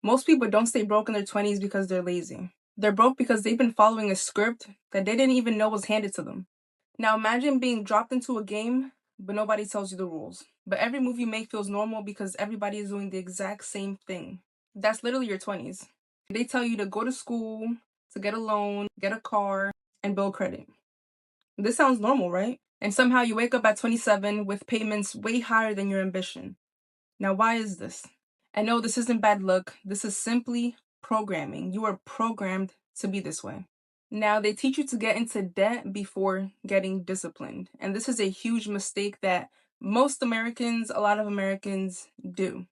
Most people don't stay broke in their 20s because they're lazy. They're broke because they've been following a script that they didn't even know was handed to them. Now imagine being dropped into a game, but nobody tells you the rules. But every move you make feels normal because everybody is doing the exact same thing. That's literally your 20s. They tell you to go to school, to get a loan, get a car, and build credit. This sounds normal, right? And somehow you wake up at 27 with payments way higher than your ambition. Now, why is this? I know this isn't bad luck. This is simply programming. You are programmed to be this way. Now, they teach you to get into debt before getting disciplined. And this is a huge mistake that most Americans, a lot of Americans do.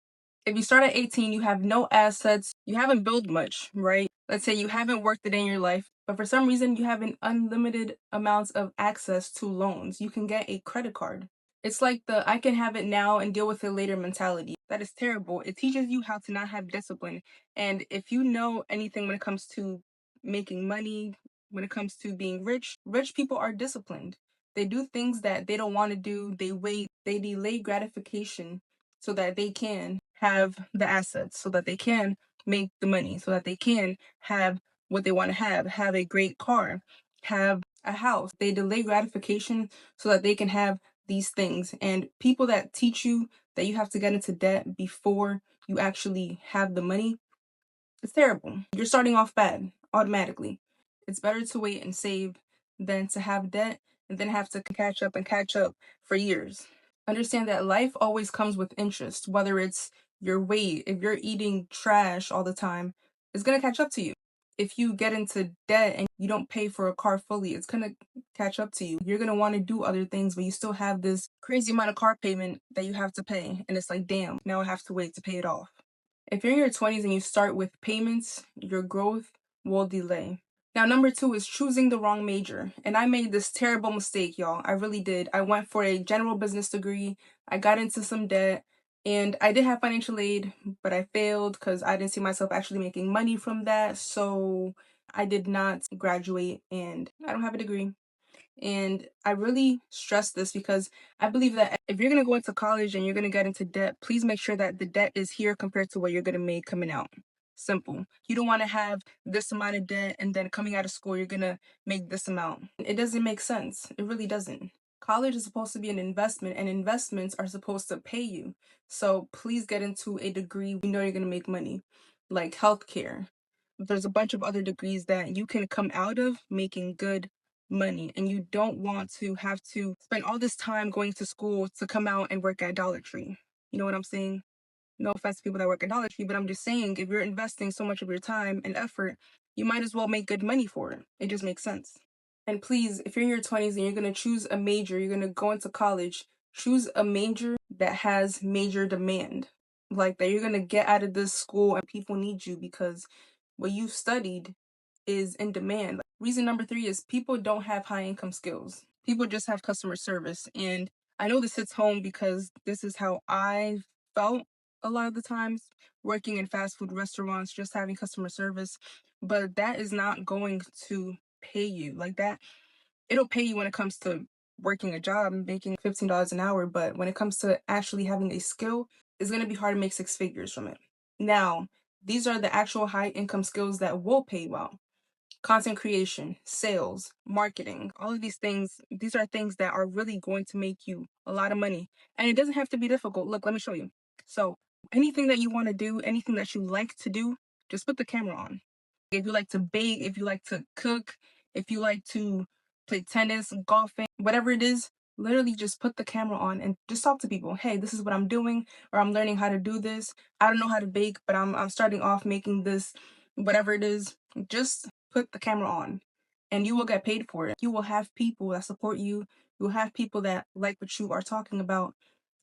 If you start at 18, you have no assets, you haven't built much, right? Let's say you haven't worked a day in your life, but for some reason you have an unlimited amounts of access to loans. You can get a credit card. It's like the I can have it now and deal with it later mentality. That is terrible. It teaches you how to not have discipline. And if you know anything when it comes to making money, when it comes to being rich, rich people are disciplined. They do things that they don't want to do. They wait, they delay gratification so that they can have the assets, so that they can make the money, so that they can have what they want to have a great car, have a house. They delay gratification so that they can have these things. And people that teach you that you have to get into debt before you actually have the money, it's terrible. You're starting off bad automatically. It's better to wait and save than to have debt and then have to catch up for years. Understand that life always comes with interest, whether it's your weight, if you're eating trash all the time, it's going to catch up to you. If you get into debt and you don't pay for a car fully, it's going to catch up to you. You're going to want to do other things, but you still have this crazy amount of car payment that you have to pay. And it's like, damn, now I have to wait to pay it off. If you're in your 20s and you start with payments, your growth will delay. Now, number 2 is choosing the wrong major. And I made this terrible mistake, y'all. I really did. I went for a general business degree. I got into some debt. And I did have financial aid, but I failed because I didn't see myself actually making money from that. So I did not graduate and I don't have a degree. And I really stress this because I believe that if you're going to go into college and you're going to get into debt, please make sure that the debt is here compared to what you're going to make coming out. Simple. You don't want to have this amount of debt and then coming out of school, you're going to make this amount. It doesn't make sense. It really doesn't. College is supposed to be an investment, and investments are supposed to pay you. So please get into a degree you know you're going to make money, like healthcare. There's a bunch of other degrees that you can come out of making good money, and you don't want to have to spend all this time going to school to come out and work at Dollar Tree. You know what I'm saying? No offense to people that work at Dollar Tree, but I'm just saying if you're investing so much of your time and effort, you might as well make good money for it. It just makes sense. And please, if you're in your 20s and you're going to choose a major, you're going to go into college, choose a major that has major demand. Like that you're going to get out of this school and people need you because what you've studied is in demand. Reason number 3 is people don't have high income skills. People just have customer service. And I know this hits home because this is how I felt a lot of the times working in fast food restaurants, just having customer service. But that is not going to pay you like that. It'll pay you when it comes to working a job and making $15 an hour. But when it comes to actually having a skill, it's going to be hard to make 6 figures from it. Now, these are the actual high income skills that will pay well. Content creation, sales, marketing, all of these things, these are things that are really going to make you a lot of money. And it doesn't have to be difficult. Look, let me show you. So anything that you want to do, anything that you like to do, just put the camera on. If you like to bake, if you like to cook, if you like to play tennis, golfing, whatever it is, literally just put the camera on and just talk to people. Hey, this is what I'm doing, or I'm learning how to do this. I don't know how to bake, but I'm starting off making this, whatever it is. Just put the camera on and you will get paid for it. You will have people that support you. You will have people that like what you are talking about.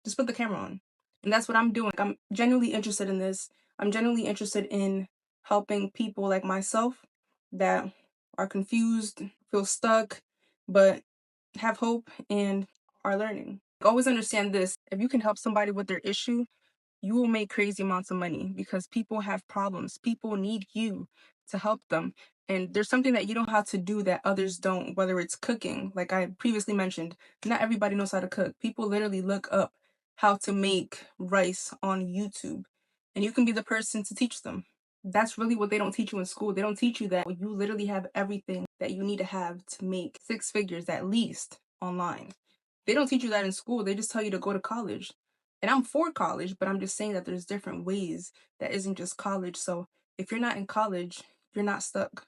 Just put the camera on. And that's what I'm doing. I'm genuinely interested in this. I'm genuinely interested in helping people like myself that are confused, feel stuck, but have hope and are learning. Always understand this. If you can help somebody with their issue, you will make crazy amounts of money because people have problems. People need you to help them. And there's something that you know how to do that others don't, whether it's cooking. Like I previously mentioned, not everybody knows how to cook. People literally look up how to make rice on YouTube, and you can be the person to teach them. That's really what they don't teach you in school. They don't teach you that you literally have everything that you need to have to make six figures at least online. They don't teach you that in school. They just tell you to go to college. And I'm for college, but I'm just saying that there's different ways that isn't just college. So if you're not in college, you're not stuck.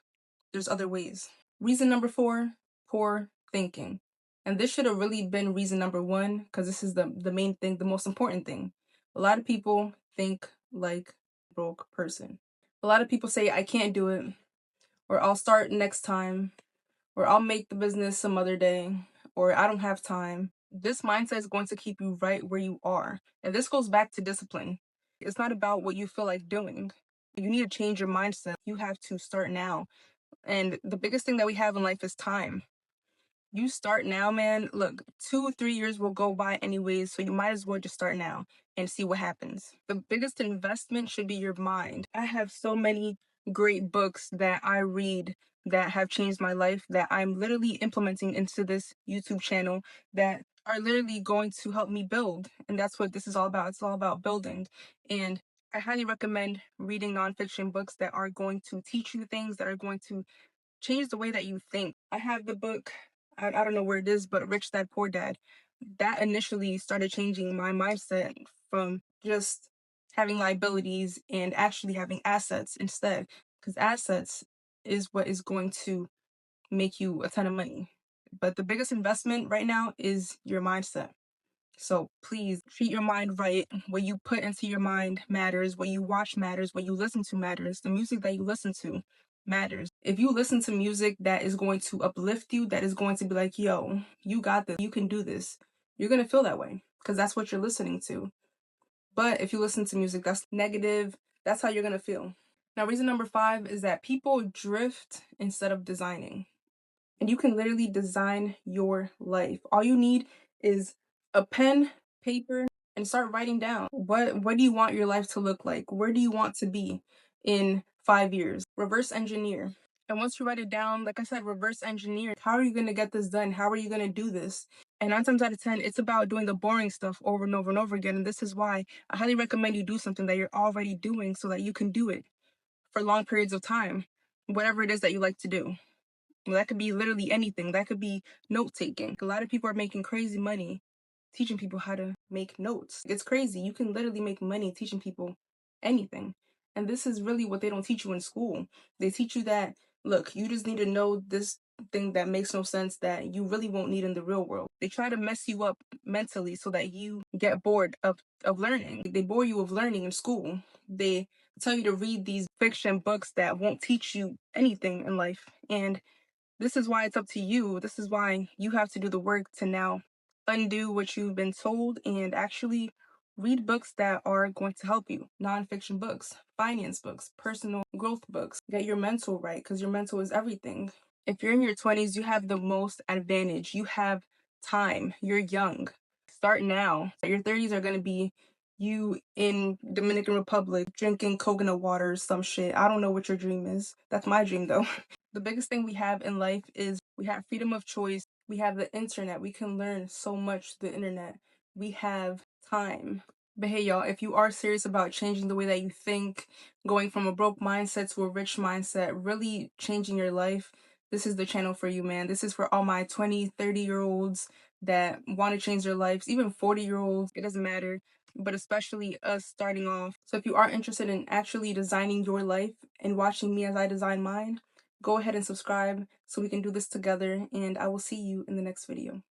There's other ways. Reason number 4, poor thinking. And this should have really been reason number 1, because this is the main thing, the most important thing. A lot of people think like a broke person. A lot of people say, I can't do it, or I'll start next time, or I'll make the business some other day, or I don't have time. This mindset is going to keep you right where you are. And this goes back to discipline. It's not about what you feel like doing. You need to change your mindset. You have to start now. And the biggest thing that we have in life is time. You start now, man. Look, 2 3 years will go by anyways, so you might as well just start now and see what happens. The biggest investment should be your mind. I have so many great books that I read that have changed my life that I'm literally implementing into this YouTube channel that are literally going to help me build. And that's what this is all about. It's all about building. And I highly recommend reading nonfiction books that are going to teach you things, that are going to change the way that you think. I have the book, I don't know where it is, but Rich Dad Poor Dad. That initially started changing my mindset from just having liabilities and actually having assets instead. Because assets is what is going to make you a ton of money. But the biggest investment right now is your mindset. So please treat your mind right. What you put into your mind matters. What you watch matters. What you listen to matters. The music that you listen to matters. If you listen to music that is going to uplift you, that is going to be like, yo, you got this, you can do this, you're going to feel that way because that's what you're listening to. But if you listen to music that's negative, that's how you're going to feel. Now, reason number 5 is that people drift instead of designing. And you can literally design your life. All you need is a pen, paper, and start writing down what do you want your life to look like? Where do you want to be in 5 years? Reverse engineer. And once you write it down, like I said, reverse engineer. How are you going to get this done? How are you going to do this? And 9 times out of 10, it's about doing the boring stuff over and over and over again. And this is why I highly recommend you do something that you're already doing so that you can do it for long periods of time, whatever it is that you like to do. Well, that could be literally anything. That could be note taking. A lot of people are making crazy money teaching people how to make notes. It's crazy. You can literally make money teaching people anything. And this is really what they don't teach you in school. They teach you that, look, you just need to know this thing that makes no sense that you really won't need in the real world. They try to mess you up mentally so that you get bored of learning. They bore you of learning in school. They tell you to read these fiction books that won't teach you anything in life. And this is why it's up to you. This is why you have to do the work to now undo what you've been told and actually read books that are going to help you. Nonfiction books, finance books, personal growth books. Get your mental right because your mental is everything. If you're in your 20s, you have the most advantage. You have time. You're young. Start now. Your 30s are going to be you in Dominican Republic drinking coconut water or some shit. I don't know what your dream is. That's my dream though. The biggest thing we have in life is we have freedom of choice. We have the internet. We can learn so much through the internet. We have time. But hey, y'all, if you are serious about changing the way that you think, going from a broke mindset to a rich mindset, really changing your life, this is the channel for you, man. This is for all my 20, 30-year-olds that want to change their lives, even 40-year-olds. It doesn't matter, but especially us starting off. So if you are interested in actually designing your life and watching me as I design mine, go ahead and subscribe so we can do this together, and I will see you in the next video.